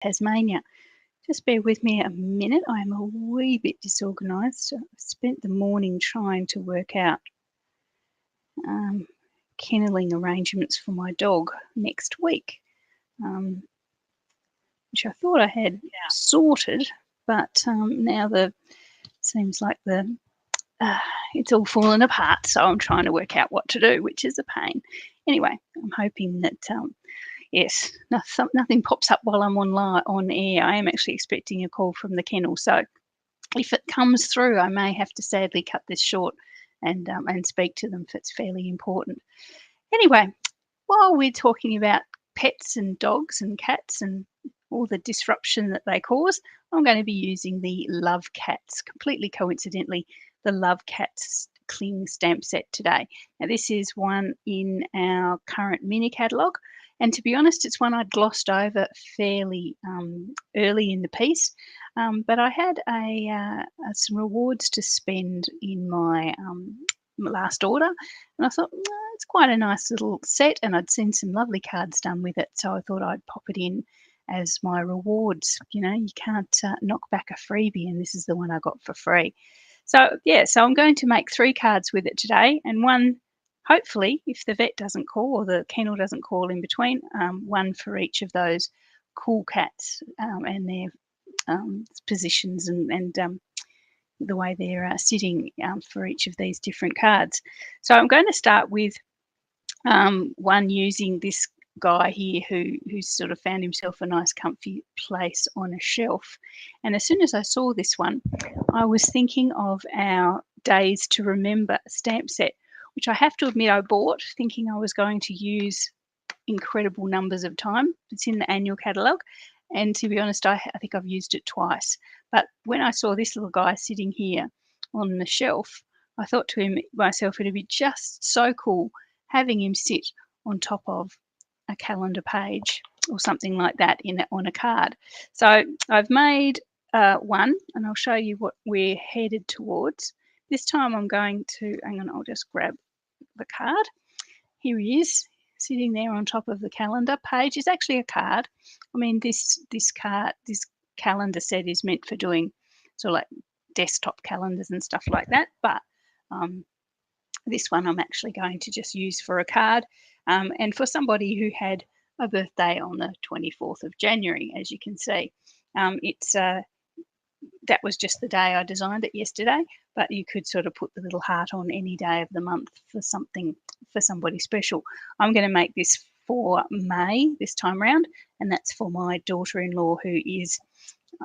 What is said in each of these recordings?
Tasmania. Just bear with me a minute. I'm a wee bit disorganised. I've spent the morning trying to work out kenneling arrangements for my dog next week, which I thought I had sorted, but now seems like it's all fallen apart, so I'm trying to work out what to do, which is a pain. Anyway, I'm hoping that yes, nothing pops up while I'm on air. I am actually expecting a call from the kennel, so if it comes through, I may have to sadly cut this short and speak to them if it's fairly important. Anyway, while we're talking about pets and dogs and cats and all the disruption that they cause, I'm going to be using the Love Cats, completely coincidentally, the Love Cats Cling stamp set today. Now, this is one in our current mini catalogue, and to be honest, it's one I'd glossed over fairly early in the piece, but I had some rewards to spend in my last order, and I thought, it's quite a nice little set, and I'd seen some lovely cards done with it, so I thought I'd pop it in as my rewards. You know, you can't knock back a freebie, and this is the one I got for free. So yeah, so I'm going to make 3 cards with it today, and one, hopefully, if the vet doesn't call or the kennel doesn't call in between, one for each of those cool cats and their positions and the way they're sitting for each of these different cards. So I'm going to start with one using this guy here who's sort of found himself a nice comfy place on a shelf. And as soon as I saw this one, I was thinking of our Days to Remember stamp set, which I have to admit I bought thinking I was going to use incredible numbers of time. It's in the annual catalogue, and to be honest, I think I've used it twice. But when I saw this little guy sitting here on the shelf, I thought to myself it'd be just so cool having him sit on top of a calendar page or something like that on a card. So I've made one, and I'll show you what we're headed towards. This time I'm going to, hang on, I'll just grab the card. Here he is, sitting there on top of the calendar page. Is actually a card. I mean, this calendar set is meant for doing sort of like desktop calendars and stuff like that, but this one I'm actually going to just use for a card, and for somebody who had a birthday on the 24th of January, as you can see. That was just the day I designed it yesterday, but you could sort of put the little heart on any day of the month for somebody special. I'm going to make this for May this time round, and that's for my daughter-in-law, who is,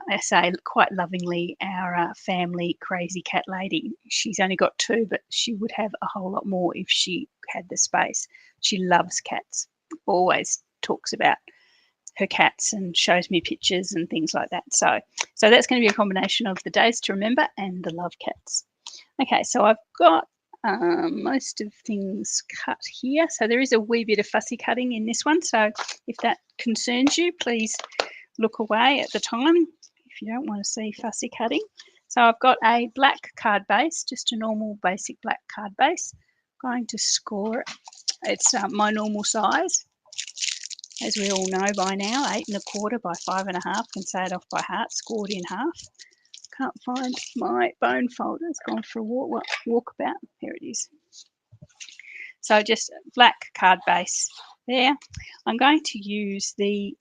I say quite lovingly, our family crazy cat lady. She's only got 2, but she would have a whole lot more if she had the space. She loves cats, always talks about her cats and shows me pictures and things like that. So that's going to be a combination of the Days to Remember and the Love Cats. Okay, so I've got most of things cut here. So there is a wee bit of fussy cutting in this one. So if that concerns you, please look away at the time if you don't want to see fussy cutting. So I've got a black card base, just a normal basic black card base. I'm going to score it. It's my normal size, as we all know by now, 8 1/4 by 5 1/2. Can say it off by heart, scored in half. Can't find my bone folder. It's gone for a walkabout. Here it is. So just black card base there. I'm going to use the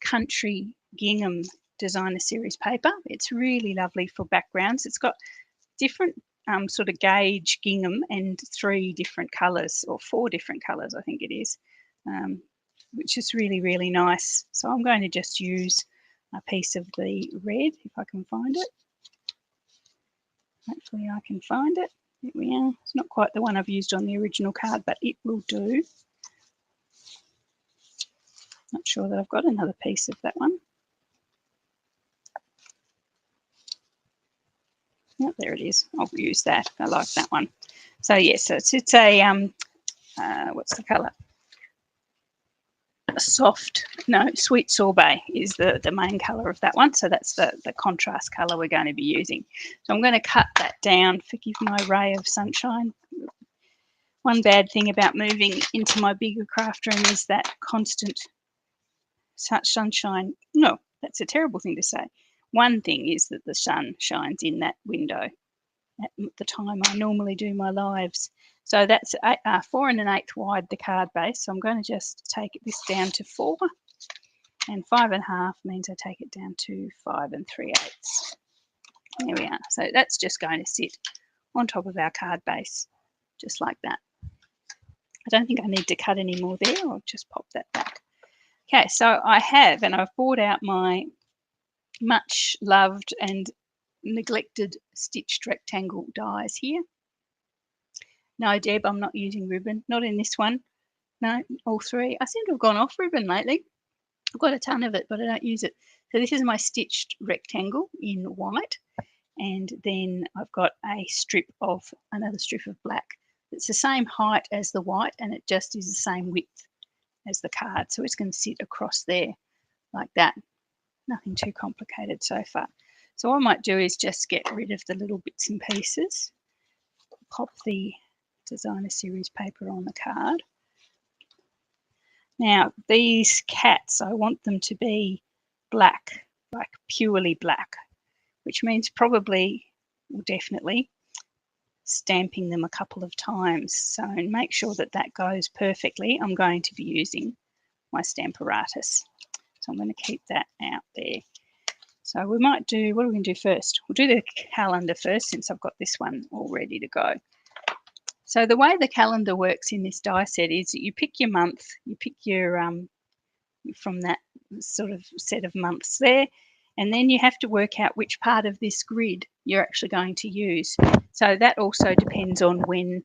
Country Gingham Designer Series paper. It's really lovely for backgrounds. It's got different sort of gauge gingham and 3 different colours, or 4 different colours, I think it is, which is really, really nice. So I'm going to just use a piece of the red, if I can find it. Hopefully I can find it. Here we are. It's not quite the one I've used on the original card, but it will do. Not sure that I've got another piece of that one. Oh, there it is. I'll use that. I like that one. So yes, so it's a what's the colour? Sweet sorbet is the main colour of that one. So that's the contrast colour we're going to be using. So I'm going to cut that down. Forgive my ray of sunshine. One bad thing about moving into my bigger craft room is that constant such sunshine. No, that's a terrible thing to say. One thing is that the sun shines in that window at the time I normally do my lives. So that's 4 1/8 wide, the card base. So I'm going to just take this down to 4, and 5 1/2 means I take it down to 5 3/8. There we are. So that's just going to sit on top of our card base, just like that. I don't think I need to cut any more there. I'll just pop that back. Okay, so I have, and I've brought out my much loved and neglected stitched rectangle dies here. No, Deb, I'm not using ribbon. Not in this one. No, all three. I seem to have gone off ribbon lately. I've got a ton of it, but I don't use it. So this is my stitched rectangle in white. And then I've got another strip of black. It's the same height as the white, and it just is the same width as the card. So it's going to sit across there like that. Nothing too complicated so far. So what I might do is just get rid of the little bits and pieces. Pop the designer series paper on the card. Now these cats, I want them to be black, like purely black, which means probably, or definitely, stamping them a couple of times. So make sure that that goes perfectly. I'm going to be using my Stamparatus. So I'm going to keep that out there. So we might do, what are we going to do first? We'll do the calendar first, since I've got this one all ready to go. So the way the calendar works in this die set is that you pick your month, you pick your, from that sort of set of months there, and then you have to work out which part of this grid you're actually going to use. So that also depends on when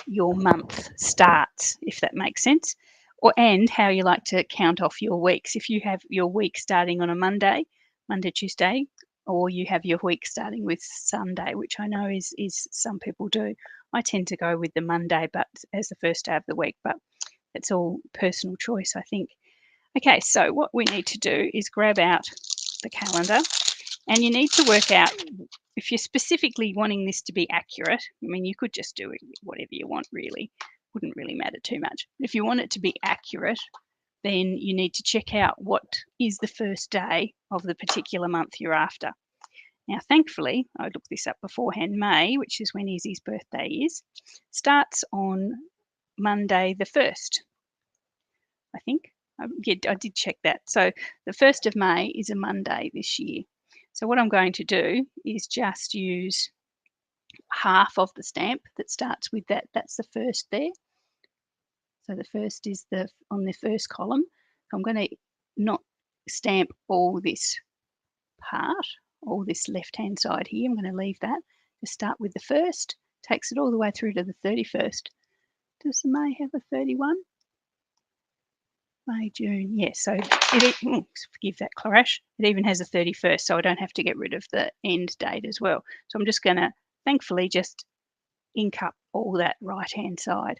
your month starts, if that makes sense, and how you like to count off your weeks. If you have your week starting on a Monday, Tuesday, or you have your week starting with Sunday, which I know is some people do. I tend to go with the Monday but as the first day of the week, but it's all personal choice, I think. Okay, so what we need to do is grab out the calendar, and you need to work out if you're specifically wanting this to be accurate. I mean, you could just do it whatever you want, really. Wouldn't really matter too much. If you want it to be accurate, then you need to check out what is the first day of the particular month you're after. Now, thankfully, I looked this up beforehand. May, which is when Izzy's birthday is, starts on Monday the 1st, I think. Yeah, I did check that. So the 1st of May is a Monday this year. So what I'm going to do is just use half of the stamp that starts with that. That's the first there. So the first is on the first column. So I'm going to not stamp all this part, all this left-hand side here. I'm going to leave that. Just start with the 1st, takes it all the way through to the 31st. Does the May have a 31? May, June, yes. So forgive that clash. It even has a 31st, so I don't have to get rid of the end date as well. So I'm just going to, thankfully, just ink up all that right-hand side.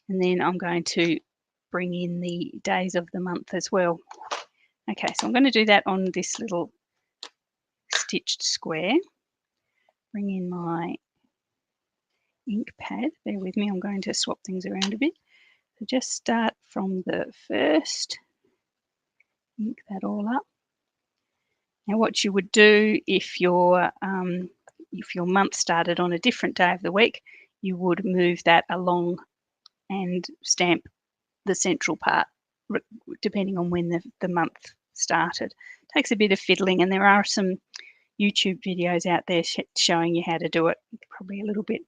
And then I'm going to bring in the days of the month as well. Okay, so I'm going to do that on this little stitched square. Bring in my ink pad. Bear with me, I'm going to swap things around a bit. So just start from the 1st, ink that all up. Now what you would do if your month started on a different day of the week, you would move that along and stamp the central part, depending on when the month started. It takes a bit of fiddling, and there are some YouTube videos out there showing you how to do it, probably a little bit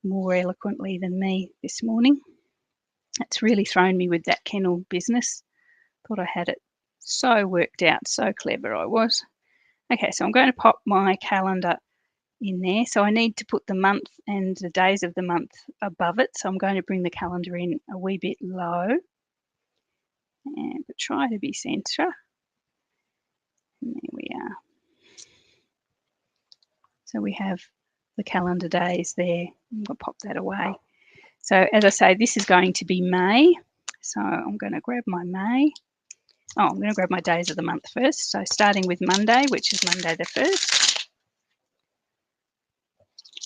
more eloquently than me this morning. It's really thrown me with that kennel business. Thought I had it so worked out, so clever I was. Okay, so I'm going to pop my calendar in there. So I need to put the month and the days of the month above it. So I'm going to bring the calendar in a wee bit low, but try to be centre. And there we are. So we have the calendar days there. I'll pop that away. So as I say, this is going to be May. So I'm going to grab my May. Oh, I'm going to grab my days of the month first. So starting with Monday, which is Monday the 1st.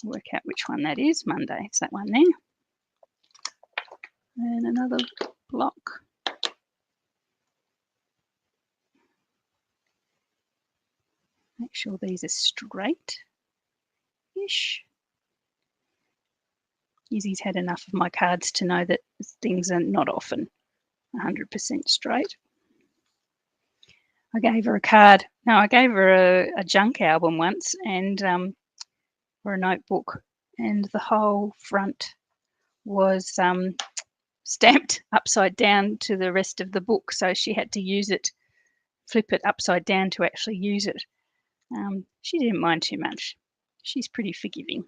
Work out which one that is. Monday, it's that one there. And another block. Make sure these are straight-ish. Izzy's had enough of my cards to know that things are not often 100% straight. I gave her a card. No, I gave her a junk album once, and for a notebook, and the whole front was stamped upside down to the rest of the book, so she had to use it, flip it upside down to actually use it. She didn't mind too much. She's pretty forgiving.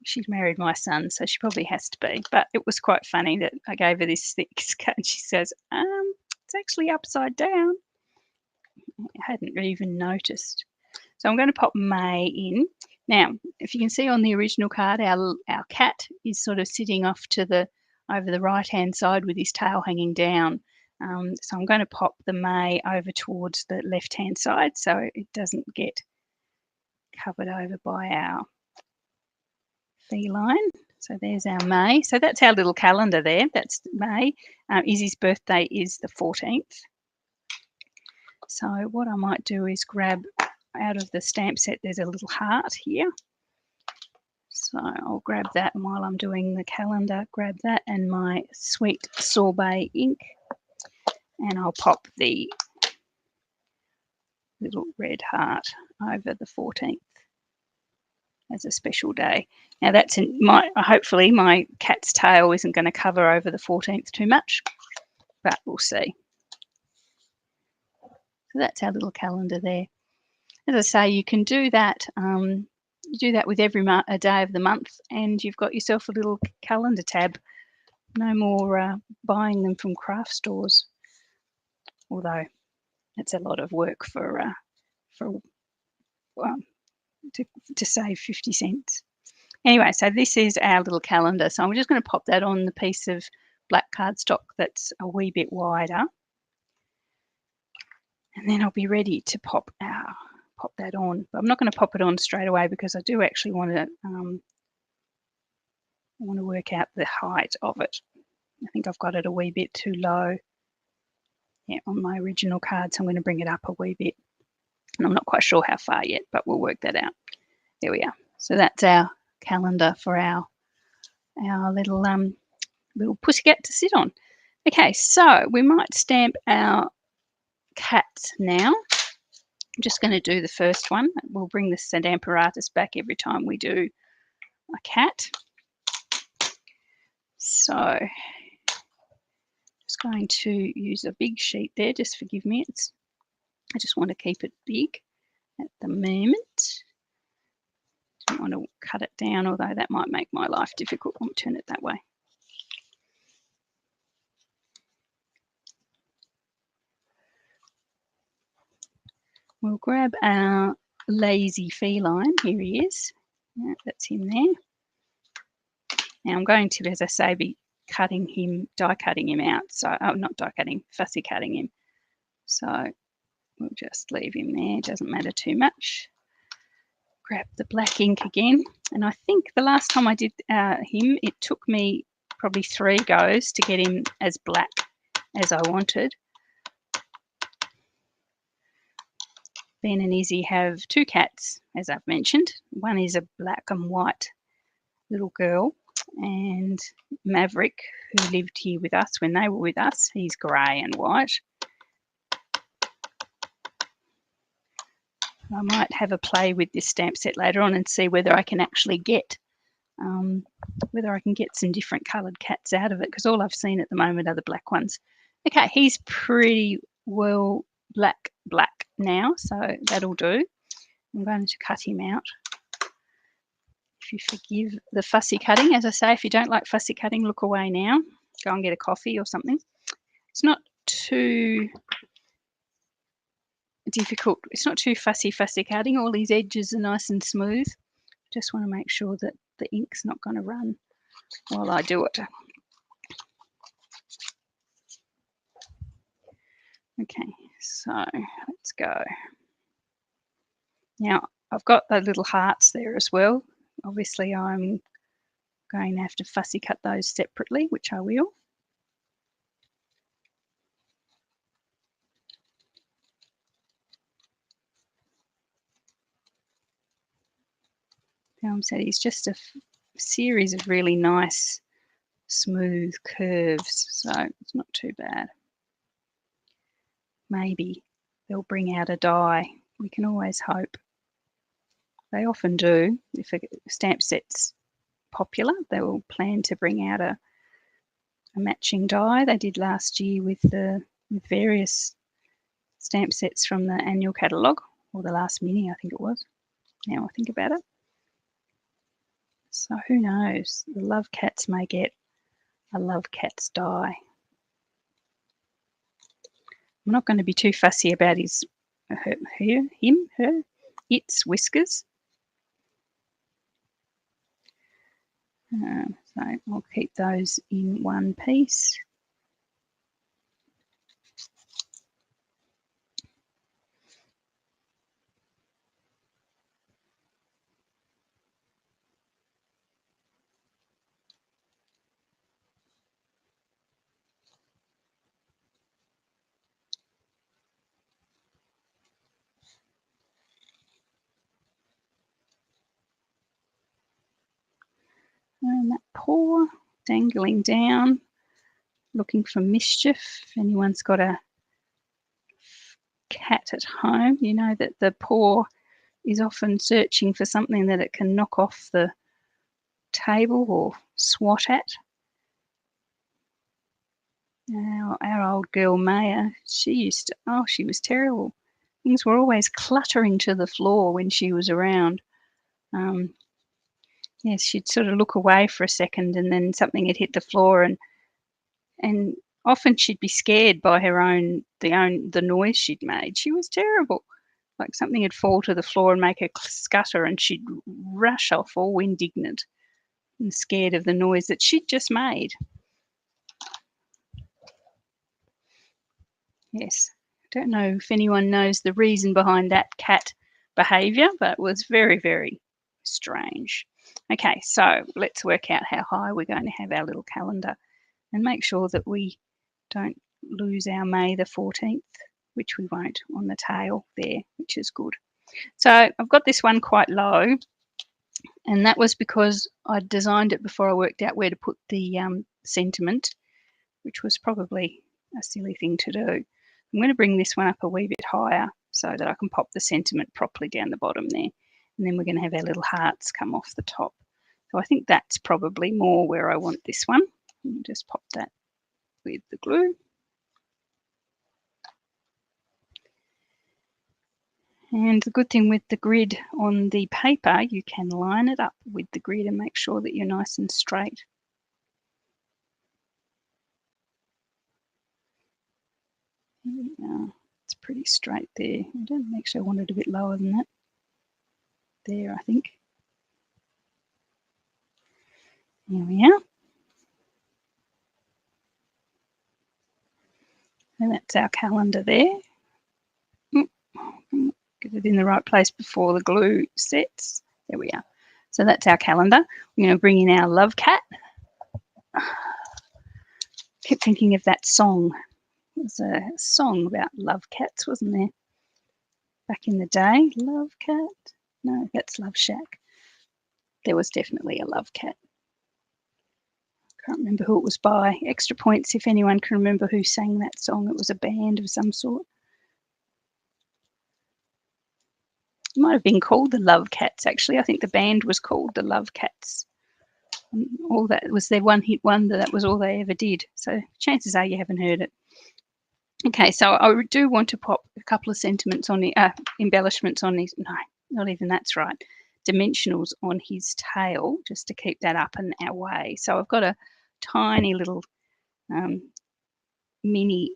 She's married my son, so she probably has to be. But it was quite funny that I gave her this thick card, and she says, it's actually upside down. I hadn't even noticed. So I'm going to pop May in. Now, if you can see on the original card, our cat is sort of sitting off to over the right-hand side with his tail hanging down. So I'm going to pop the May over towards the left-hand side so it doesn't get covered over by our feline. So there's our May. So that's our little calendar there. That's May. Izzy's birthday is the 14th. So what I might do is grab out of the stamp set, there's a little heart here. So I'll grab that, and while I'm doing the calendar, grab that and my sweet sorbet ink, and I'll pop the little red heart over the 14th as a special day. Now that's hopefully my cat's tail isn't going to cover over the 14th too much, but we'll see. So that's our little calendar there. As I say, you can do that. You do that with every a day of the month, and you've got yourself a little calendar tab. No more buying them from craft stores, although it's a lot of work to save 50 cents. Anyway, so this is our little calendar. So I'm just going to pop that on the piece of black cardstock that's a wee bit wider, and then I'll be ready to pop that on. But I'm not going to pop it on straight away because I do actually want to work out the height of it. I think I've got it a wee bit too low, on my original card, so I'm going to bring it up a wee bit. And I'm not quite sure how far yet, but we'll work that out. There we are. So that's our calendar for our little pussycat to sit on. Okay, so we might stamp our cats now. I'm just going to do the first one. We'll bring the Stamparatus back every time we do a cat. So just going to use a big sheet there, just forgive me. I just want to keep it big at the moment. Don't want to cut it down, although that might make my life difficult. I'll turn it that way. We'll grab our lazy feline. Here he is. That's him there. Now I'm going to, as I say, be cutting him, die cutting him out. So, not die cutting, fussy cutting him. So we'll just leave him there. It doesn't matter too much. Grab the black ink again. And I think the last time I did him, it took me probably 3 goes to get him as black as I wanted. Ben and Izzy have 2 cats, as I've mentioned. One is a black and white little girl, and Maverick, who lived here with us when they were with us, he's grey and white. I might have a play with this stamp set later on and see whether I can actually get some different coloured cats out of it, because all I've seen at the moment are the black ones. Okay, he's pretty well black now, so that'll do. I'm going to cut him out. If you forgive the fussy cutting, as I say, if you don't like fussy cutting, look away now. Go and get a coffee or something. It's not too difficult. It's not too fussy cutting. All these edges are nice and smooth. Just want to make sure that the ink's not going to run while I do it. Okay, so let's go. Now I've got the little hearts there as well. Obviously I'm going to have to fussy cut those separately, which I will. film set is just a series of really nice smooth curves, so it's not too bad. Maybe they'll bring out a die. We can always hope. They often do. If a stamp set's popular, they will plan to bring out a matching die. They did last year with various stamp sets from the annual catalogue, or the last mini, I think it was. Now I think about it. So who knows? The Love Cats may get a Love Cats die. I'm not going to be too fussy about its whiskers. So I'll keep those in one piece. And that paw dangling down, looking for mischief. If anyone's got a cat at home, you know that the paw is often searching for something that it can knock off the table or swat at. Now, our old girl Maya, she was terrible. Things were always cluttering to the floor when she was around. Yes, she'd sort of look away for a second and then something had hit the floor, and often she'd be scared by the noise she'd made. She was terrible. Like something would fall to the floor and make her scutter, and she'd rush off all indignant and scared of the noise that she'd just made. Yes, I don't know if anyone knows the reason behind that cat behaviour, but it was very, very strange. Okay, so let's work out how high we're going to have our little calendar and make sure that we don't lose our May the 14th, which we won't on the tail there, which is good. So I've got this one quite low, and that was because I designed it before I worked out where to put the sentiment, which was probably a silly thing to do. I'm going to bring this one up a wee bit higher so that I can pop the sentiment properly down the bottom there. And then we're going to have our little hearts come off the top. So I think that's probably more where I want this one. Just pop that with the glue. And the good thing with the grid on the paper, you can line it up with the grid and make sure that you're nice and straight. It's pretty straight there. I don't actually want it a bit lower than that. There, I think. There we are. And that's our calendar there. Get it in the right place before the glue sets. There we are. So that's our calendar. We're going to bring in our love cat. Kept thinking of that song. There's a song about love cats, wasn't there? Back in the day. Love cat. No, that's Love Shack. There was definitely a love cat. Can't remember who it was by. Extra points if anyone can remember who sang that song. It was a band of some sort. It might have been called the Love Cats, actually. I think the band was called the Love Cats. And all that was their one-hit wonder. That was all they ever did. So chances are you haven't heard it. Okay, so I do want to pop a couple of sentiments on the embellishments on his. No, not even that's right. Dimensionals on his tail, just to keep that up and our way. So I've got a tiny little mini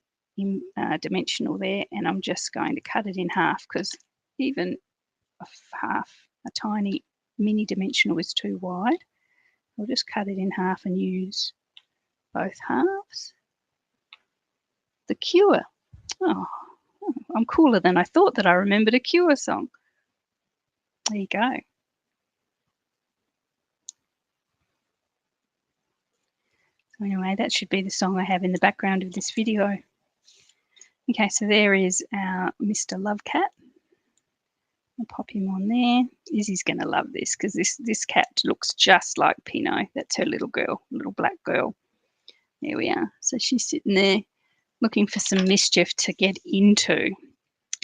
dimensional there, and I'm just going to cut it in half because even a tiny mini dimensional is too wide. I'll just cut it in half and use both halves. The Cure. Oh, I'm cooler than I thought that I remembered a Cure song. There you go. So anyway, that should be the song I have in the background of this video. Okay, so there is our Mr. Love Cat. I'll pop him on there. Izzy's going to love this because this cat looks just like Pinot. That's her little girl, little black girl. There we are. So she's sitting there looking for some mischief to get into.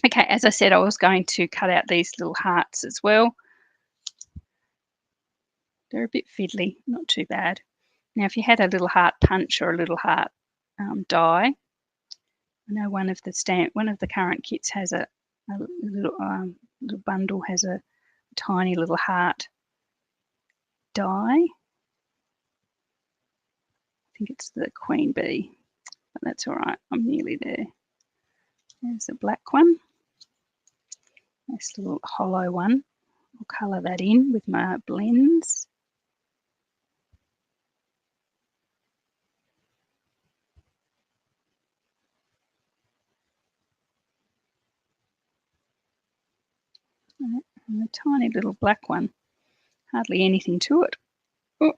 Okay, as I said, I was going to cut out these little hearts as well. They're a bit fiddly, not too bad. Now, if you had a little heart punch or a little heart die, I know one of the current kits has a little bundle has a tiny little heart die. I think it's the queen bee, but that's all right. I'm nearly there. There's a black one. Nice little hollow one. I'll colour that in with my blends. And the tiny little black one, hardly anything to it. Oh.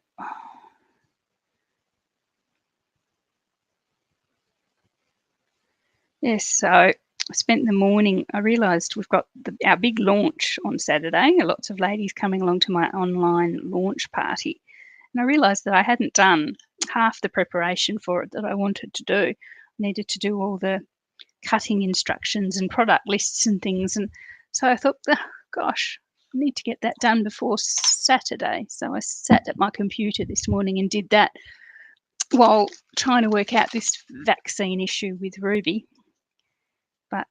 Yes, so I spent the morning, I realised we've got our big launch on Saturday, lots of ladies coming along to my online launch party. And I realised that I hadn't done half the preparation for it that I wanted to do. I needed to do all the cutting instructions and product lists and things. And so I thought, oh, gosh, I need to get that done before Saturday. So I sat at my computer this morning and did that while trying to work out this vaccine issue with Ruby. But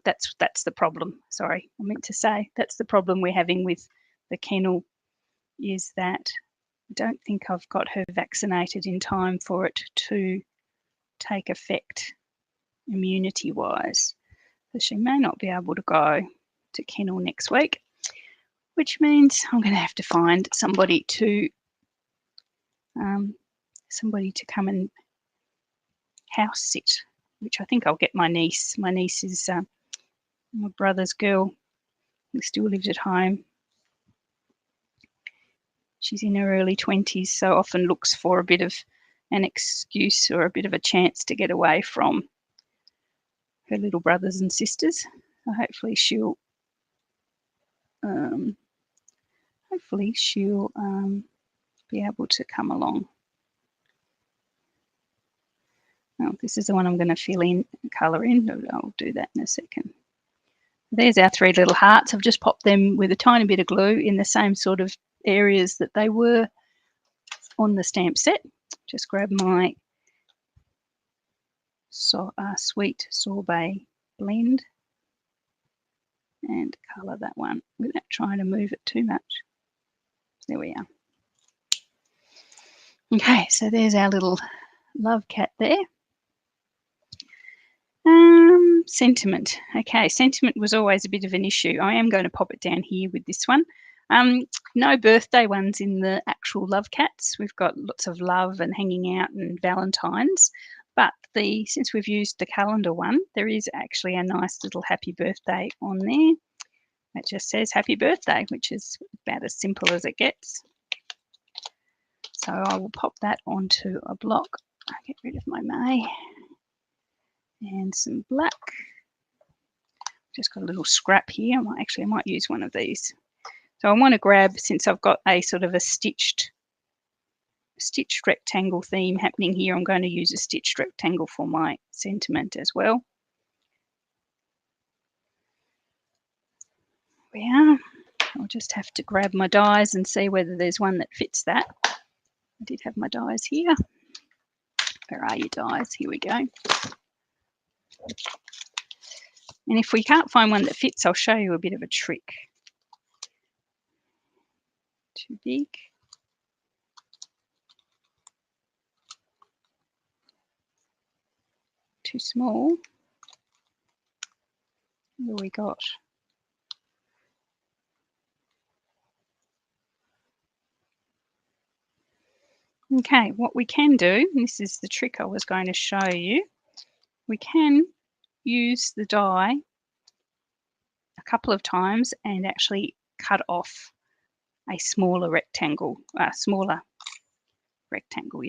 that's the problem. Sorry, I meant to say that's the problem we're having with the kennel, is that I don't think I've got her vaccinated in time for it to take effect immunity-wise. So she may not be able to go to kennel next week, which means I'm going to have to find somebody to come and house sit, which I think I'll get my niece. My niece is my brother's girl who still lives at home. She's in her early 20s, so often looks for a bit of an excuse or a bit of a chance to get away from her little brothers and sisters. So hopefully she'll be able to come along. Well, this is the one I'm going to fill in, colour in. I'll do that in a second. There's our three little hearts. I've just popped them with a tiny bit of glue in the same sort of areas that they were on the stamp set. Just grab my sweet sorbet blend and colour that one without trying to move it too much. There we are. Okay, so there's our little love cat there. Sentiment. Okay, sentiment was always a bit of an issue. I am going to pop it down here with this one. No birthday ones in the actual love cats. We've got lots of love and hanging out and Valentine's. But since we've used the calendar one, there is actually a nice little happy birthday on there. It just says happy birthday, which is about as simple as it gets. So I will pop that onto a block. I'll get rid of my May. And some black. Just got a little scrap here. I might use one of these. So I want to grab, since I've got a sort of a stitched rectangle theme happening here, I'm going to use a stitched rectangle for my sentiment as well. There we are. I'll just have to grab my dies and see whether there's one that fits that. I did have my dies here. Where are your dies? Here we go. And if we can't find one that fits, I'll show you a bit of a trick. Too big. Too small. What have we got? Okay, what we can do, and this is the trick I was going to show you, we can use the die a couple of times and actually cut off a smaller rectangle, yeah,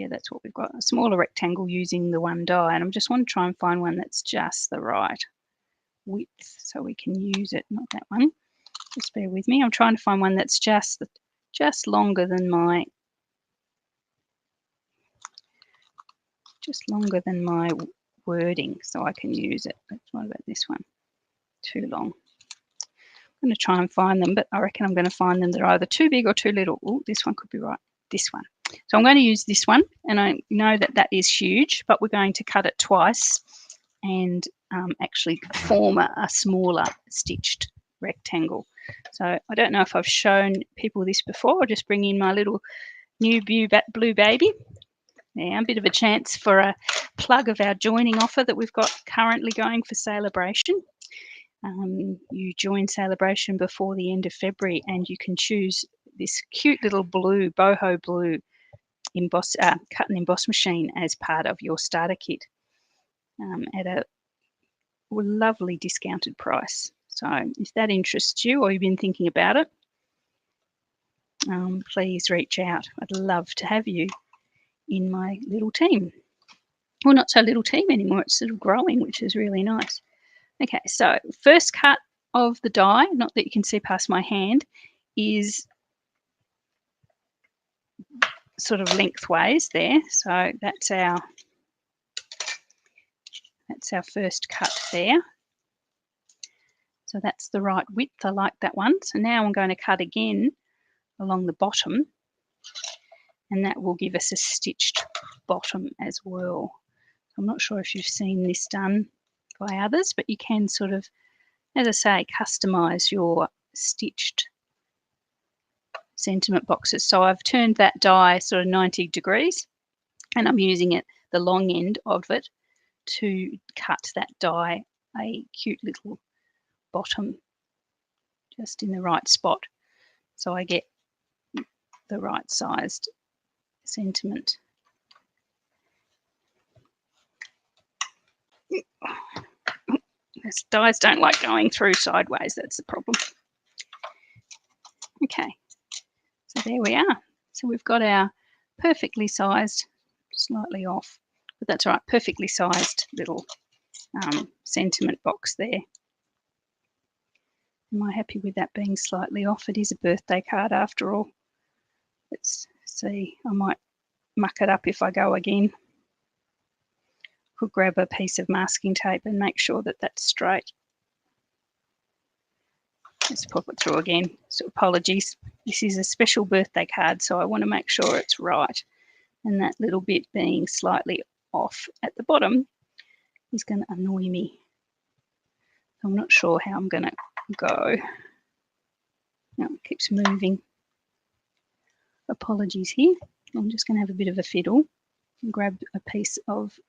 that's what we've got, a smaller rectangle using the one die. And I just want to try and find one that's just the right width so we can use it, not that one. Just bear with me. I'm trying to find one that's just longer than my wording, so I can use it. What about this one? Too long. I'm going to try and find them, but I reckon I'm going to find them that are either too big or too little. Oh, this one could be right. This one. So I'm going to use this one, and I know that that is huge, but we're going to cut it twice and actually form a smaller stitched rectangle. So I don't know if I've shown people this before. I'll just bring in my little new blue baby. Yeah, a bit of a chance for a plug of our joining offer that we've got currently going for Celebration. You join Celebration before the end of February, and you can choose this cute little blue, boho blue cut and emboss machine as part of your starter kit at a lovely discounted price. So if that interests you or you've been thinking about it, please reach out. I'd love to have you in my little team. Well, not so little team anymore. It's sort of growing, which is really nice. Okay, so first cut of the die, not that you can see past my hand, is sort of lengthways there. So that's our first cut there. So that's the right width. I like that one. So now I'm going to cut again along the bottom, and that will give us a stitched bottom as well. I'm not sure if you've seen this done by others, but you can sort of, as I say, customize your stitched sentiment boxes. So I've turned that die sort of 90 degrees, and I'm using it, the long end of it, to cut that die a cute little bottom just in the right spot, so I get the right sized sentiment. These dies don't like going through sideways, that's the problem. Okay, so there we are. So we've got our perfectly sized, slightly off, but that's right, perfectly sized little sentiment box there. Am I happy with that being slightly off? It is a birthday card after all. Let's see, I might muck it up if I go again. Could grab a piece of masking tape and make sure that that's straight. Let's pop it through again. So apologies. This is a special birthday card, so I want to make sure it's right. And that little bit being slightly off at the bottom is going to annoy me. I'm not sure how I'm going to go. No, it keeps moving. Apologies here. I'm just going to have a bit of a fiddle and grab a piece of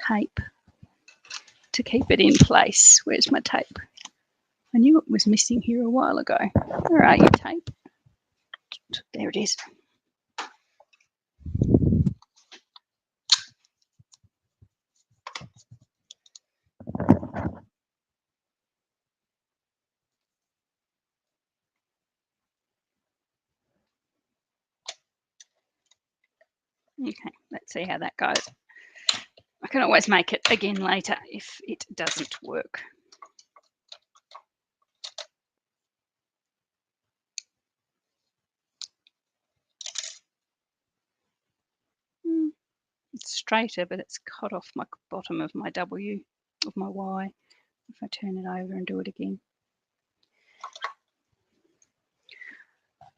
tape to keep it in place. Where's my tape? I knew it was missing here a while ago. Where are you, tape? There it is. Okay, let's see how that goes. I can always make it again later if it doesn't work. It's straighter, but it's cut off my bottom of my W, of my Y, if I turn it over and do it again.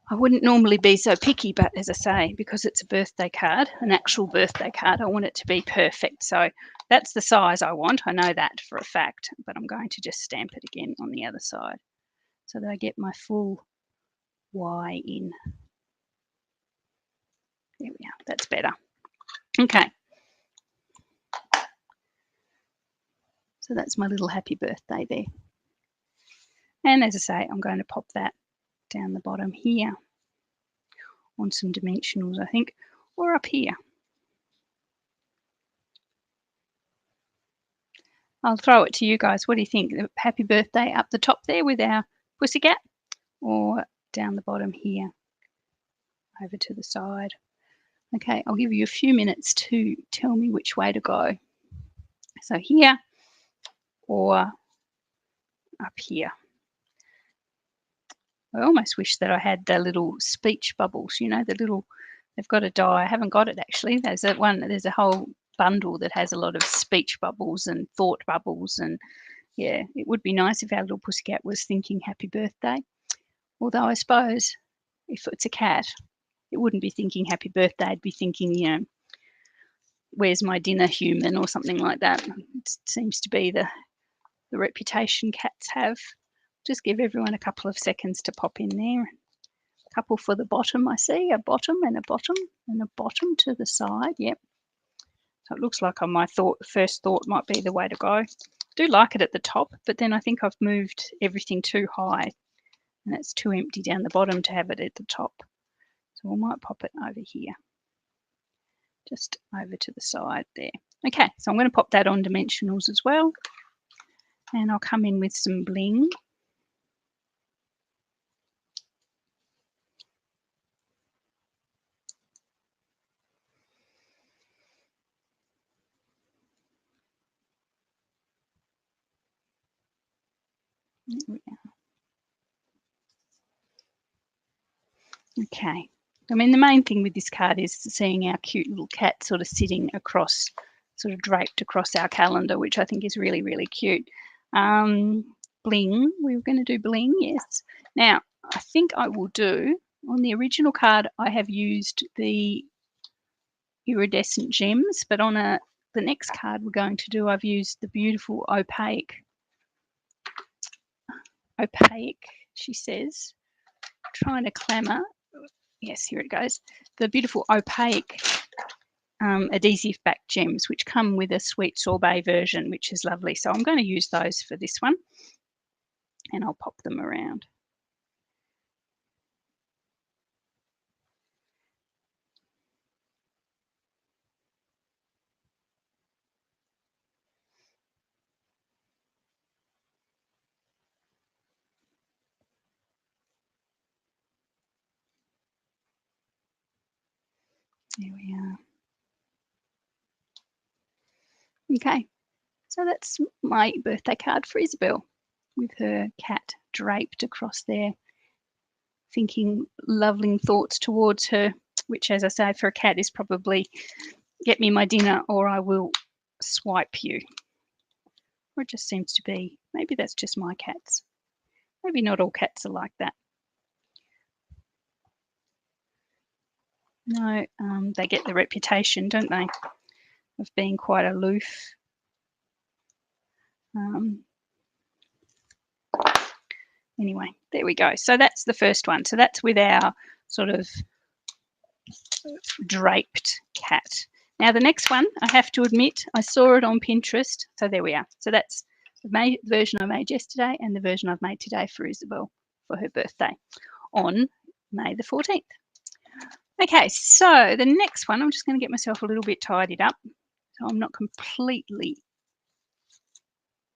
I wouldn't normally be so picky, but as I say, because it's a birthday card, an actual birthday card, I want it to be perfect. So that's the size I want. I know that for a fact, but I'm going to just stamp it again on the other side so that I get my full Y in. There we are. That's better. Okay. So that's my little happy birthday there. And as I say, I'm going to pop that down the bottom here on some dimensionals, I think, or up here. I'll throw it to you guys. What do you think? Happy birthday up the top there with our pussycat, or down the bottom here over to the side? Okay, I'll give you a few minutes to tell me which way to go. So here or up here. I almost wish that I had the little speech bubbles, you know, the little, they've got a die. I haven't got it actually. There's a whole bundle that has a lot of speech bubbles and thought bubbles, and yeah, it would be nice if our little pussycat was thinking happy birthday. Although I suppose if it's a cat, it wouldn't be thinking happy birthday. It'd be thinking, you know, where's my dinner, human, or something like that. It seems to be the reputation cats have. Just give everyone a couple of seconds to pop in there. A couple for the bottom, I see, a bottom and a bottom and a bottom to the side. Yep. So it looks like on my first thought might be the way to go. I do like it at the top, but then I think I've moved everything too high and it's too empty down the bottom to have it at the top. So we might pop it over here, just over to the side there. Okay, so I'm going to pop that on dimensionals as well. And I'll come in with some bling. There we are. Okay. I mean, the main thing with this card is seeing our cute little cat sort of sitting across, sort of draped across our calendar, which I think is really, really cute. Bling, we were going to do bling, yes. Now, I think I will do, on the original card, I have used the iridescent gems, but on the next card we're going to do, I've used the beautiful opaque, she says, trying to clamour. Yes, here it goes. The beautiful opaque adhesive back gems, which come with a sweet sorbet version, which is lovely. So I'm going to use those for this one, and I'll pop them around. There we are. Okay, so that's my birthday card for Isabel, with her cat draped across there, thinking lovely thoughts towards her, which, as I say, for a cat is probably get me my dinner or I will swipe you. Or it just seems to be, maybe that's just my cats. Maybe not all cats are like that. No, they get the reputation, don't they, of being quite aloof. Anyway, there we go. So that's the first one. So that's with our sort of draped cat. Now the next one, I have to admit, I saw it on Pinterest. So there we are. So that's the version I made yesterday and the version I've made today for Isabel for her birthday on May the 14th. Okay, so the next one, I'm just going to get myself a little bit tidied up so I'm not completely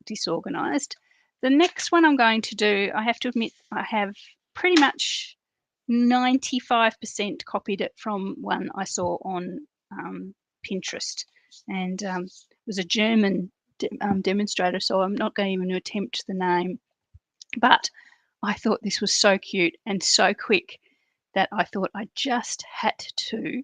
disorganized. The next one I'm going to do, I have to admit, I have pretty much 95% copied it from one I saw on Pinterest, and it was a German demonstrator, so I'm not going to even attempt the name, but I thought this was so cute and so quick that I thought I just had to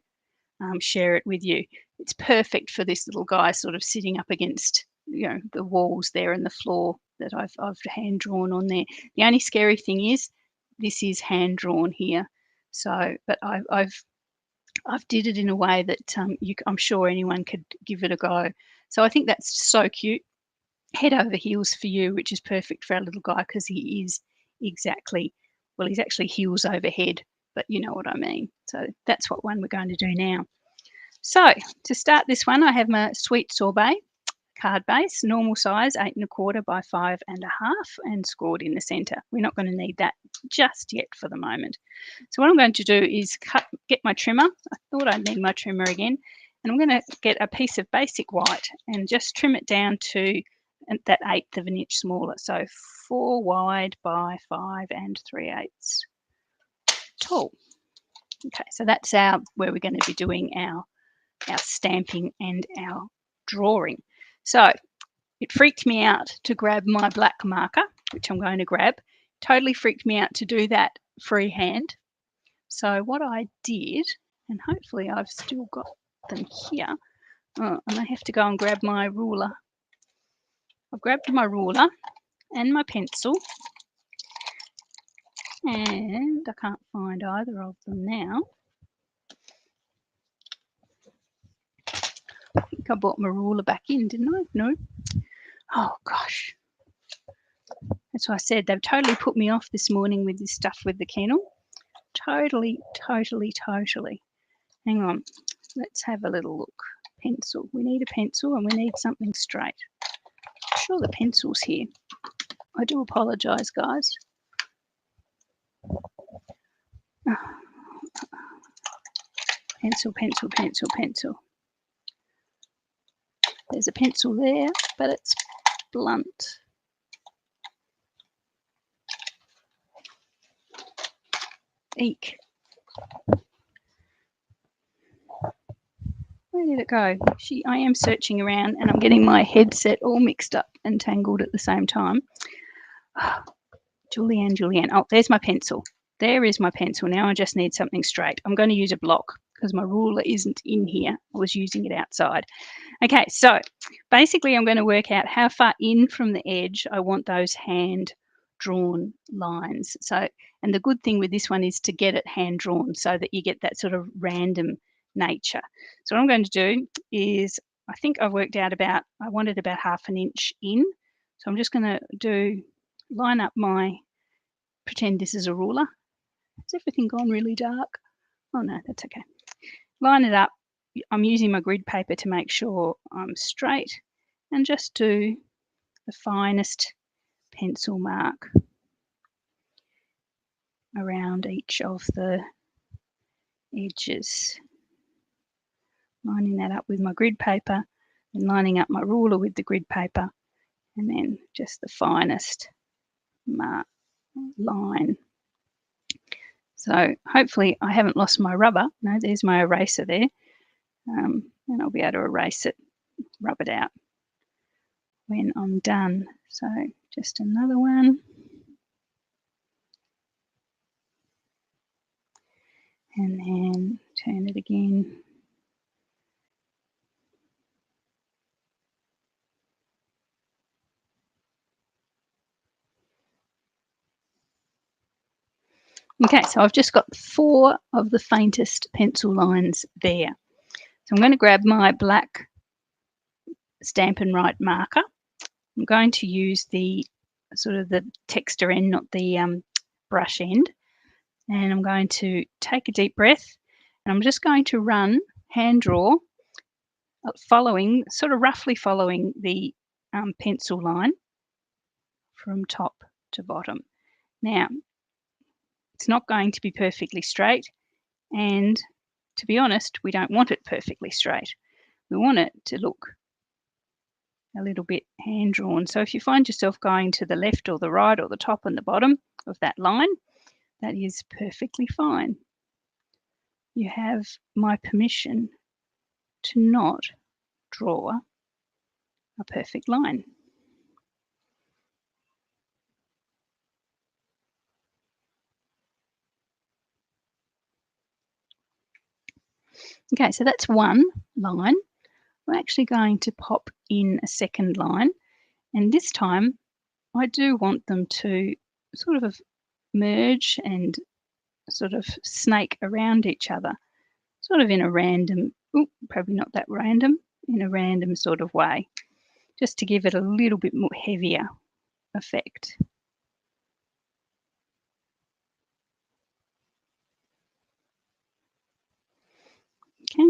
share it with you. It's perfect for this little guy sort of sitting up against, you know, the walls there and the floor that I've hand drawn on there. The only scary thing is this is hand drawn here. So, but I've did it in a way that I'm sure anyone could give it a go. So I think that's so cute. Head over heels for you, which is perfect for our little guy because he is exactly, well, he's actually heels over head, but you know what I mean. So that's what one we're going to do now. So to start this one, I have my sweet sorbet card base, normal size, 8 1/4 by 5 1/2, and scored in the centre. We're not going to need that just yet for the moment. So what I'm going to do is get my trimmer. I thought I'd need my trimmer again, and I'm going to get a piece of basic white and just trim it down to that 1/8 of an inch smaller. So 4 wide by 5 3/8 tall. Okay, so that's where we're going to be doing our stamping and our drawing. So it freaked me out to grab my black marker, which I'm going to grab. Totally freaked me out to do that freehand. So what I did, and hopefully I've still got them here, and I have to go and grab my ruler. I've grabbed my ruler and my pencil, and I can't find either of them now. I think I brought my ruler back in, didn't I? No. Oh gosh. That's why I said they've totally put me off this morning with this stuff with the kennel. Totally. Hang on. Let's have a little look. Pencil. We need a pencil and we need something straight. I'm sure the pencil's here. I do apologise, guys. Pencil. There's a pencil there, but it's blunt. Eek. Where did it go? I am searching around and I'm getting my headset all mixed up and tangled at the same time. Oh, Julianne. Oh, there's my pencil. There is my pencil. Now I just need something straight. I'm going to use a block because my ruler isn't in here. I was using it outside. Okay, so basically I'm going to work out how far in from the edge I want those hand-drawn lines. So, and the good thing with this one is to get it hand-drawn so that you get that sort of random nature. So what I'm going to do is, I think I've worked out I wanted about 1/2 inch in. So I'm just going to line up pretend this is a ruler. Has everything gone really dark? Oh no, that's okay. Line it up. I'm using my grid paper to make sure I'm straight and just do the finest pencil mark around each of the edges. Lining that up with my grid paper and lining up my ruler with the grid paper, and then just the finest mark line. So hopefully I haven't lost my rubber. No, there's my eraser there. And I'll be able to erase it, rub it out when I'm done. So just another one. And then turn it again. Okay, so I've just got 4 of the faintest pencil lines there. So I'm going to grab my black Stampin' Right marker. I'm going to use the sort of the texture end, not the brush end. And I'm going to take a deep breath and I'm just going to hand draw, sort of roughly following the pencil line from top to bottom. Now, it's not going to be perfectly straight, and to be honest, we don't want it perfectly straight. We want it to look a little bit hand-drawn. So if you find yourself going to the left or the right or the top and the bottom of that line, that is perfectly fine. You have my permission to not draw a perfect line. Okay, so that's one line. We're actually going to pop in a second line, and this time I do want them to sort of merge and sort of snake around each other, sort of in a random, probably not that random, in a random sort of way, just to give it a little bit more heavier effect. Okay.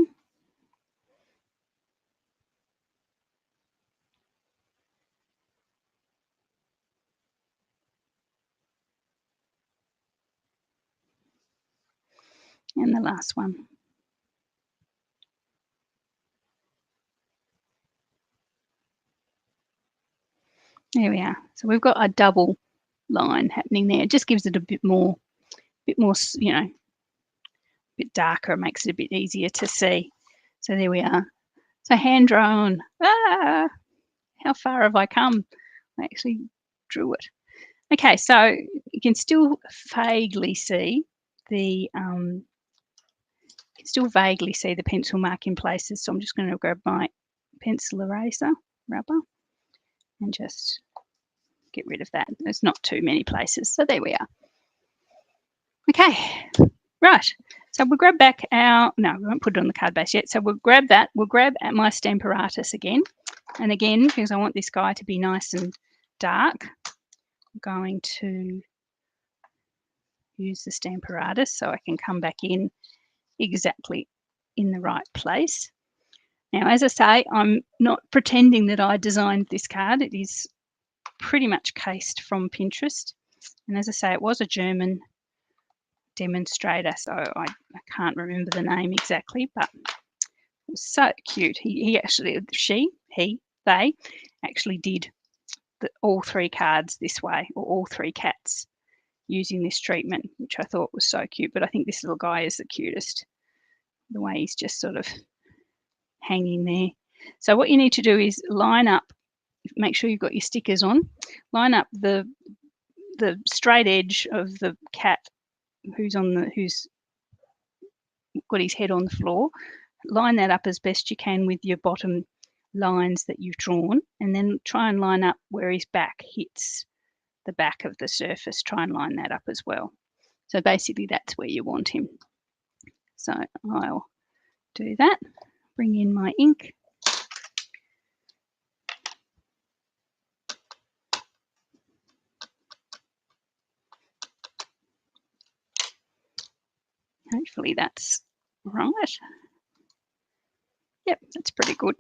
And the last one. There we are. So we've got a double line happening there. It just gives it a bit more, you know, a bit darker. It makes it a bit easier to see. So there we are. So hand drawn. How far have I come? I actually drew it. Okay, so you can still vaguely see the pencil mark in places. So I'm just going to grab my pencil eraser rubber and just get rid of that. There's not too many places. So there we are. Okay, right. So we'll grab back our, no, we won't put it on the card base yet. So we'll grab that. We'll grab my Stamparatus again. And again, because I want this guy to be nice and dark, I'm going to use the Stamparatus so I can come back in exactly in the right place. Now, as I say, I'm not pretending that I designed this card. It is pretty much cased from Pinterest. And as I say, it was a German demonstrator, so I can't remember the name exactly, but it was so cute. They actually did all 3 cards this way, or all 3 cats using this treatment, which I thought was so cute. But I think this little guy is the cutest, the way he's just sort of hanging there. So what you need to do is line up, make sure you've got your stickers on, line up the straight edge of the cat who's got his head on the floor. Line that up as best you can with your bottom lines that you've drawn, and then try and line up where his back hits the back of the surface. Try and line that up as well. So basically that's where you want him. So I'll do that. Bring in my ink. Hopefully that's right. Yep, that's pretty good.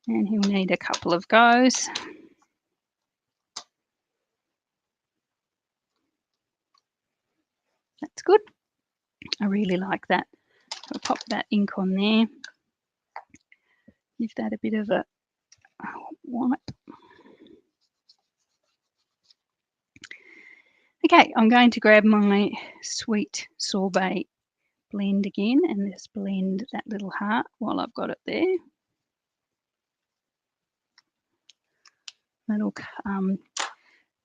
And he'll need a couple of goes. That's good. I really like that. I'll pop that ink on there. Give that a bit of a wipe. Okay, I'm going to grab my sweet sorbet blend again and just blend that little heart while I've got it there. That'll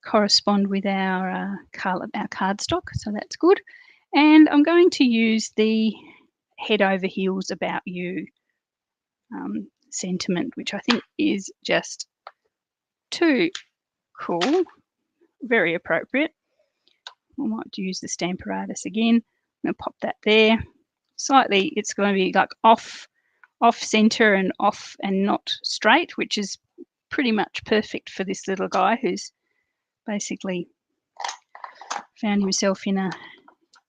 correspond with our cardstock, so that's good. And I'm going to use the head over heels about you sentiment, which I think is just too cool, very appropriate. I might use the Stamparatus again. I'm going to pop that there. Slightly, it's going to be like off center and off and not straight, which is pretty much perfect for this little guy who's basically found himself in a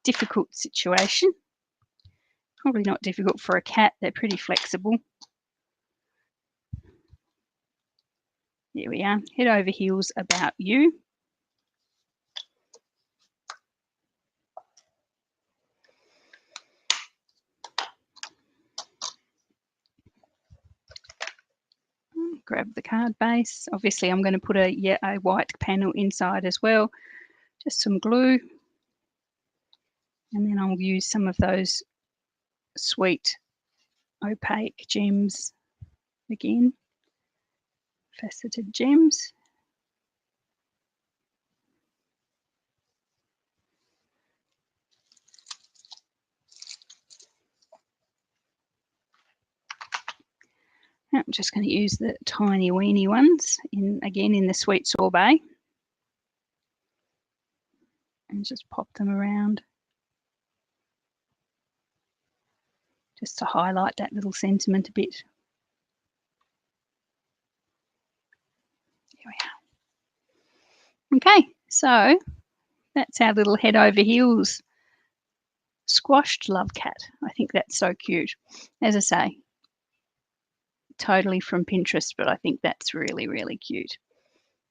difficult situation. Probably not difficult for a cat. They're pretty flexible. There we are. Head over heels about you. Grab the card base. Obviously, I'm going to put a white panel inside as well. Just some glue. And then I'll use some of those sweet opaque gems again. Faceted gems. I'm just going to use the tiny weeny ones again in the sweet sorbet and just pop them around just to highlight that little sentiment a bit. There we are. Okay, so that's our little head over heels squashed love cat. I think that's so cute. As I say, totally from Pinterest, but I think that's really, really cute.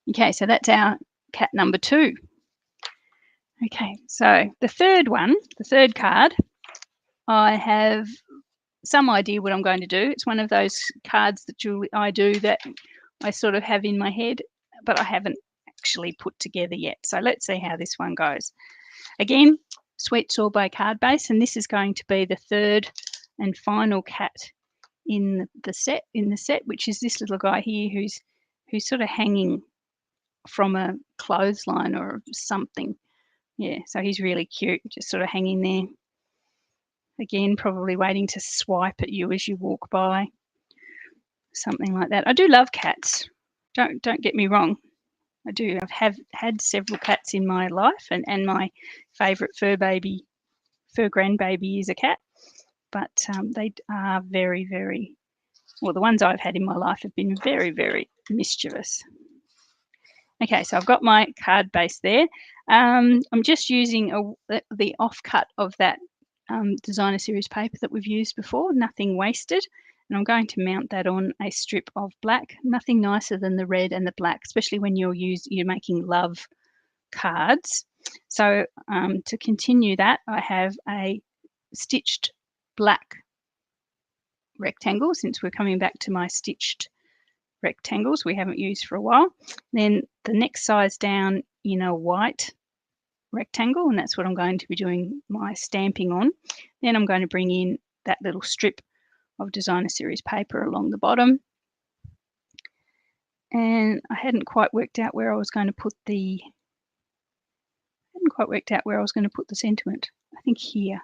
Okay, so that's our cat number 2. Okay, so the third card, I have some idea what I'm going to do. It's one of those cards that I do that I sort of have in my head, but I haven't actually put together yet. So let's see how this one goes. Again, sweet sorbet card base, and this is going to be the third and final cat in the set, which is this little guy here who's sort of hanging from a clothesline or something. Yeah, so he's really cute, just sort of hanging there. Again, probably waiting to swipe at you as you walk by. Something like that. I do love cats. Don't get me wrong. I do. I've had several cats in my life, and my favourite fur grandbaby is a cat. But they are very, very, well, the ones I've had in my life have been very, very mischievous. Okay, so I've got my card base there. I'm just using the offcut of that designer series paper that we've used before, nothing wasted. And I'm going to mount that on a strip of black. Nothing nicer than the red and the black, especially when you're making love cards. So to continue that, I have a stitched black rectangle, since we're coming back to my stitched rectangles we haven't used for a while. Then the next size down in a white rectangle, and that's what I'm going to be doing my stamping on. Then I'm going to bring in that little strip of designer series paper along the bottom. And I hadn't quite worked out where I was going to put the sentiment. I think here.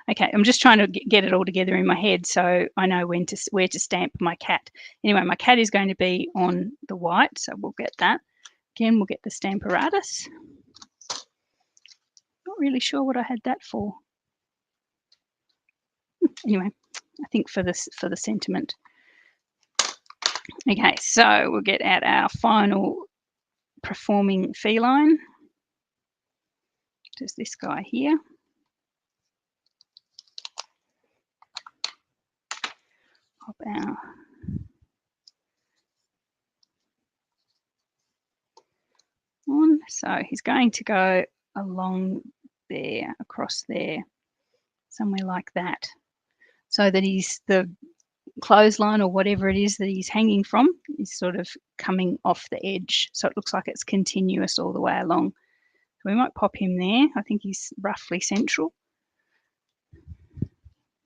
Okay, I'm just trying to get it all together in my head so I know where to stamp my cat. Anyway, my cat is going to be on the white, so we'll get that. Again, we'll get the Stamparatus. Not really sure what I had that for. Anyway, I think for the sentiment. Okay, so we'll get out our final performing feline. Just this guy here. Pop our on. So he's going to go along there, across there, somewhere like that, so that the clothesline or whatever it is that he's hanging from is sort of coming off the edge, so it looks like it's continuous all the way along. So we might pop him there. I think he's roughly central.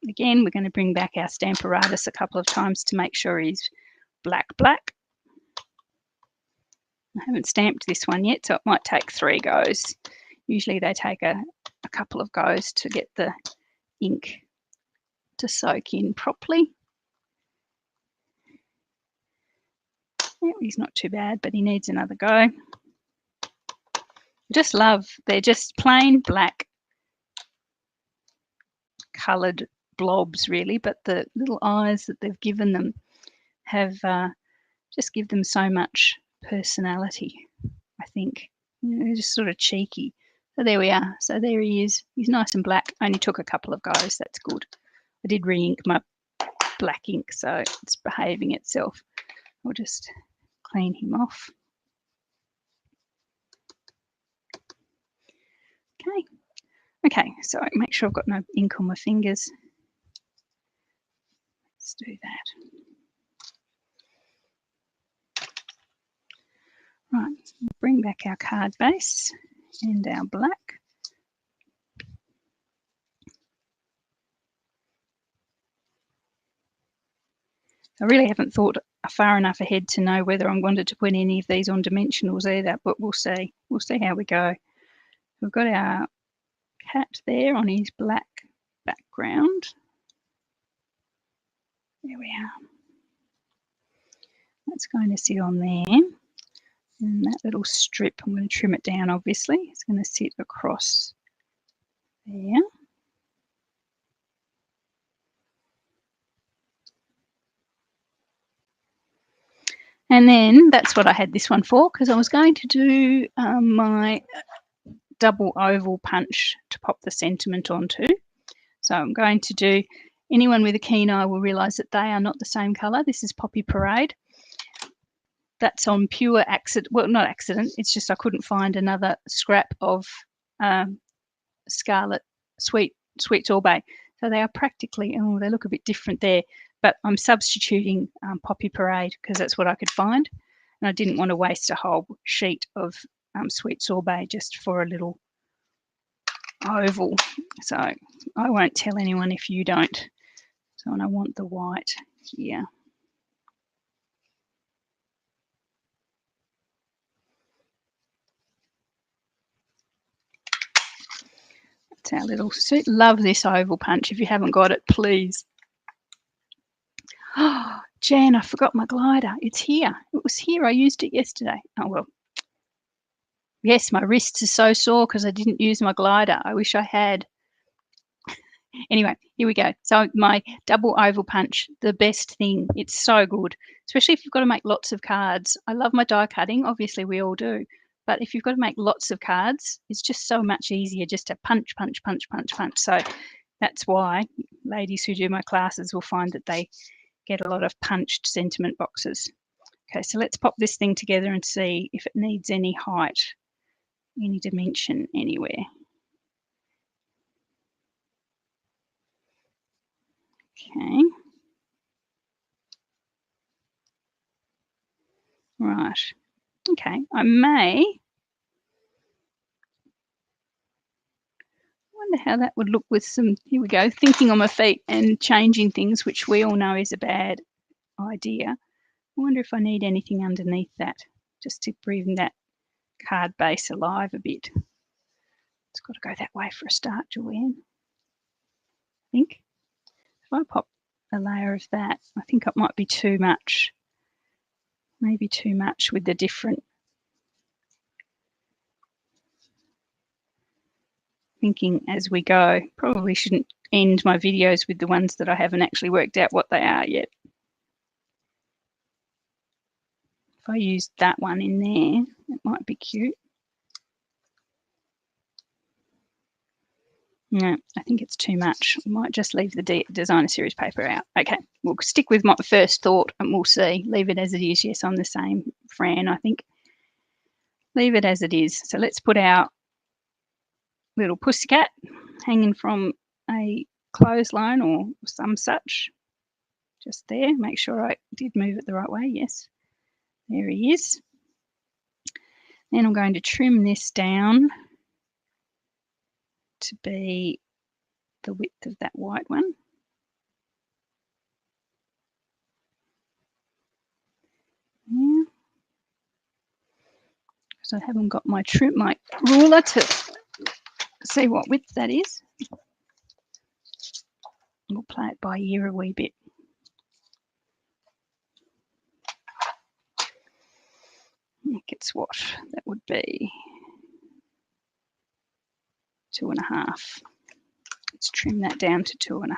Again, we're going to bring back our Stamparatus a couple of times to make sure he's black. I haven't stamped this one yet, so it might take 3 goes. Usually they take a couple of goes to get the ink to soak in properly. Yeah, he's not too bad, but he needs another go. I just love, they're just plain black coloured blobs really, but the little eyes that they've given them have just give them so much personality, I think. They're just sort of cheeky. So there we are. So there he is. He's nice and black. Only took a couple of goes. That's good. I did re-ink my black ink, so it's behaving itself. I'll just clean him off. Okay, so make sure I've got no ink on my fingers. Let's do that. Right, we'll bring back our card base and our black. I really haven't thought far enough ahead to know whether I wanted to put any of these on dimensionals either, but we'll see. We'll see how we go. We've got our cat there on his black background. There we are. That's going to sit on there. And that little strip, I'm going to trim it down obviously. It's going to sit across there. And then that's what I had this one for, because I was going to do my double oval punch to pop the sentiment onto. So I'm going to do, anyone with a keen eye will realise that they are not the same colour. This is Poppy Parade. That's on pure accident, well, not accident, it's just I couldn't find another scrap of Scarlet Sweet Sorbet. So they are practically, oh, they look a bit different there, but I'm substituting Poppy Parade because that's what I could find. And I didn't want to waste a whole sheet of Sweet Sorbet just for a little oval. So I won't tell anyone if you don't. So, and I want the white here. It's our little suit. Love this oval punch. If you haven't got it, please. Oh, Jan, I forgot my glider. It's here. It was here. I used it yesterday. Oh, well. Yes, my wrists are so sore because I didn't use my glider. I wish I had. Anyway, here we go. So my double oval punch, the best thing. It's so good, especially if you've got to make lots of cards. I love my die cutting. Obviously, we all do. But if you've got to make lots of cards, it's just so much easier just to punch, punch, punch, punch, punch. So that's why ladies who do my classes will find that they get a lot of punched sentiment boxes. Okay, so let's pop this thing together and see if it needs any height, any dimension anywhere. Okay. Right. Okay, I wonder how that would look with some, here we go, thinking on my feet and changing things, which we all know is a bad idea. I wonder if I need anything underneath that, just to bring that card base alive a bit. It's got to go that way for a start, Julianne. I think. If I pop a layer of that, I think it might be too much. Maybe too much with the different. Thinking as we go. Probably shouldn't end my videos with the ones that I haven't actually worked out what they are yet. If I used that one in there, it might be cute. No, I think it's too much. I might just leave the designer series paper out. Okay, we'll stick with my first thought and we'll see. Leave it as it is. Yes, I'm the same, Fran, I think. Leave it as it is. So let's put our little pussycat hanging from a clothesline or some such. Just there. Make sure I did move it the right way. Yes, there he is. Then I'm going to trim this down to be the width of that white one. Yeah. So I haven't got my ruler to see what width that is. We'll play it by ear a wee bit. I think it's what that would be. 2.5. Let's trim that down to 2.5.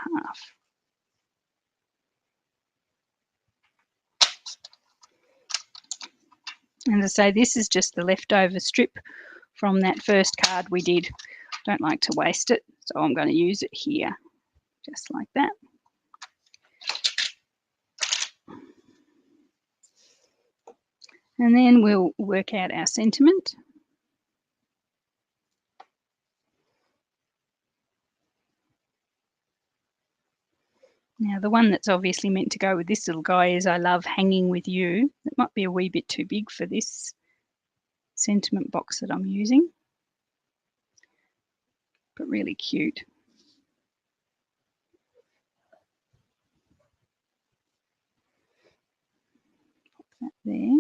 And as I say, this is just the leftover strip from that first card we did. Don't like to waste it, so I'm going to use it here, just like that. And then we'll work out our sentiment. Now, the one that's obviously meant to go with this little guy is I love hanging with you. It might be a wee bit too big for this sentiment box that I'm using, but really cute. Pop that there.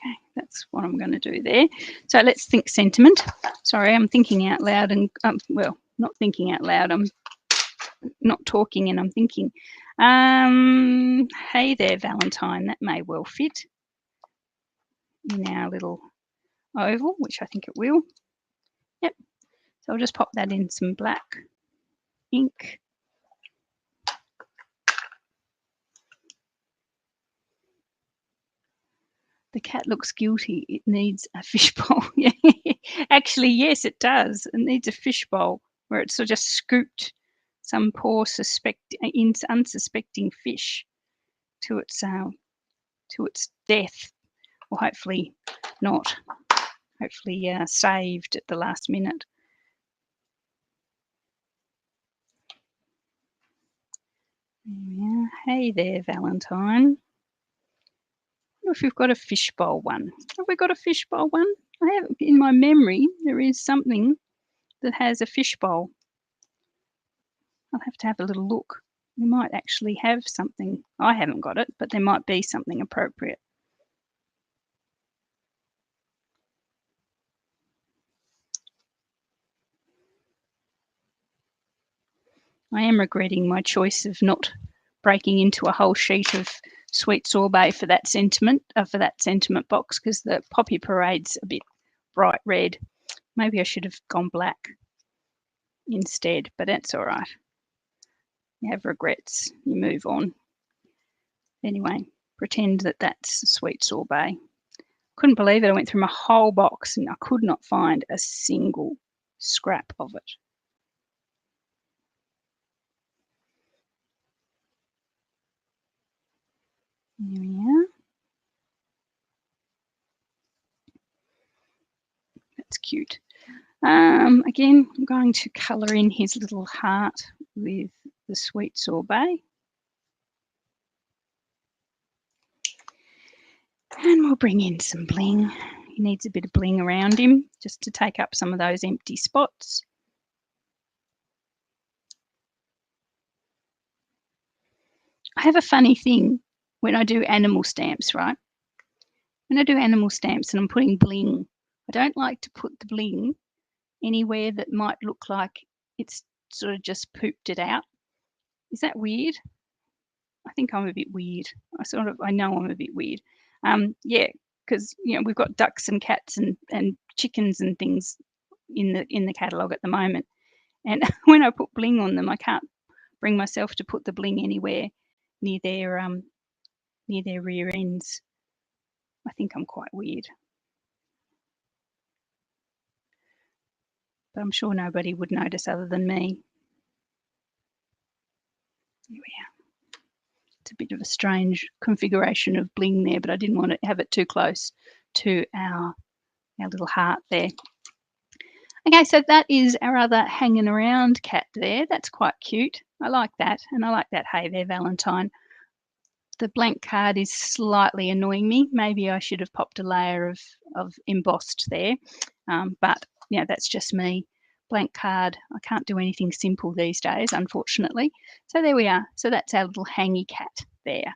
Okay, that's what I'm going to do there. So let's think sentiment. Sorry, I'm thinking out loud and, well, not thinking out loud. I'm not talking and I'm thinking. Hey there, Valentine. That may well fit in our little oval, which I think it will. Yep. So I'll just pop that in some black ink. The cat looks guilty. It needs a fishbowl. Actually, yes, it does. It needs a fishbowl where it's sort of just scooped some poor unsuspecting fish to its death, or hopefully not. Hopefully saved at the last minute. There we are. Hey there, Valentine. I wonder if we've got a fishbowl one. Have we got a fishbowl one? I have in my memory. There is something that has a fishbowl. I'll have to have a little look. We might actually have something. I haven't got it, but there might be something appropriate. I am regretting my choice of not breaking into a whole sheet of sweet sorbet for that sentiment box, because the Poppy Parade's a bit bright red. Maybe I should have gone black instead, but that's all right. You have regrets, you move on. Anyway, pretend that that's sweet sorbet. Couldn't believe it. I went through my whole box and I could not find a single scrap of it. There we are. That's cute. Again, I'm going to colour in his little heart with the sweet sorbet. And we'll bring in some bling. He needs a bit of bling around him just to take up some of those empty spots. I have a funny thing when I do animal stamps, right? When I do animal stamps and I'm putting bling, I don't like to put the bling anywhere that might look like it's sort of just pooped it out. Is that weird? I think I'm a bit weird. I know I'm a bit weird. Yeah, because we've got ducks and cats and chickens and things in the catalogue at the moment, and when I put bling on them, I can't bring myself to put the bling anywhere near their rear ends. I think I'm quite weird, but I'm sure nobody would notice other than me. Here we are. It's a bit of a strange configuration of bling there, but I didn't want to have it too close to our little heart there. Okay, so that is our other hanging around cat there. That's quite cute. I like that, and I like that Hey There Valentine. The blank card is slightly annoying me. Maybe I should have popped a layer of embossed there, but that's just me. Blank card. I can't do anything simple these days, unfortunately. So there we are. So that's our little hangy cat there.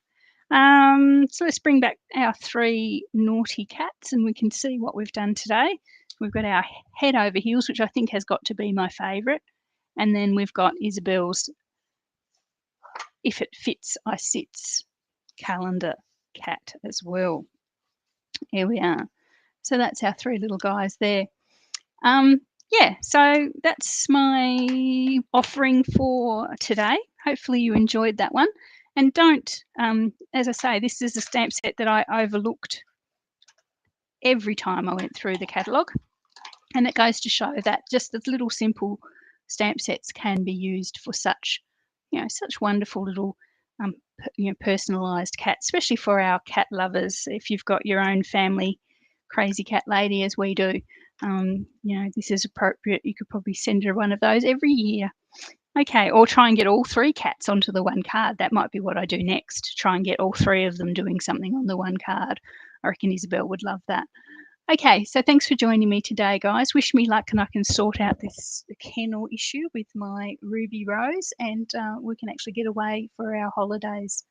So let's bring back our 3 naughty cats and we can see what we've done today. We've got our head over heels, which I think has got to be my favourite. And then we've got Isabel's If It Fits, I Sits calendar cat as well. Here we are. So that's our 3 little guys there. So that's my offering for today. Hopefully you enjoyed that one. And don't, as I say, this is a stamp set that I overlooked every time I went through the catalogue. And it goes to show that just the little simple stamp sets can be used for such wonderful little, personalised cats, especially for our cat lovers. If you've got your own family crazy cat lady, as we do, this is appropriate. You could probably send her one of those every year. Okay, or try and get all 3 cats onto the one card. That might be what I do next, try and get all 3 of them doing something on the one card. I reckon Isabel would love that. Okay, so thanks for joining me today, guys. Wish me luck and I can sort out this kennel issue with my Ruby Rose, and we can actually get away for our holidays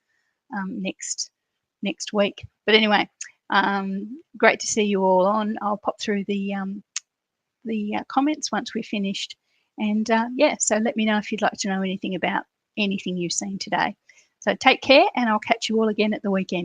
next week. But anyway, great to see you all on. I'll pop through the comments once we're finished. And so let me know if you'd like to know anything about anything you've seen today. So take care, and I'll catch you all again at the weekend.